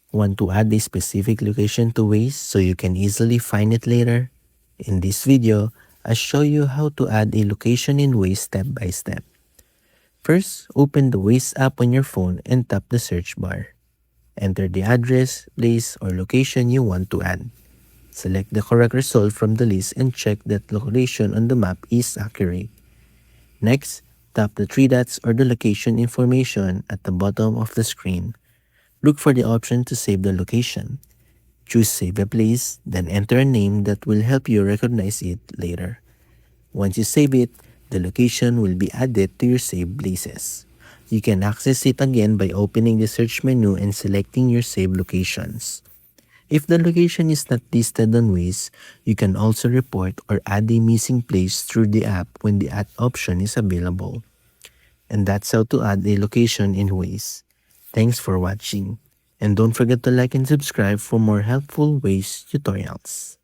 Want to add a specific location to Waze so you can easily find it later? In this video, I'll show you how to add a location in Waze step by step. First, open the Waze app on your phone and tap the search bar. Enter the address, place, or location you want to add. Select the correct result from the list and check that location on the map is accurate. Next, tap the three dots or the location information at the bottom of the screen. Look for the option to save the location. Choose Save a Place, then enter a name that will help you recognize it later. Once you save it, the location will be added to your saved places. You can access it again by opening the search menu and selecting your saved locations. If the location is not listed on Waze, you can also report or add a missing place through the app when the add option is available. And that's how to add a location in Waze. Thanks for watching. And don't forget to like and subscribe for more helpful Waze tutorials.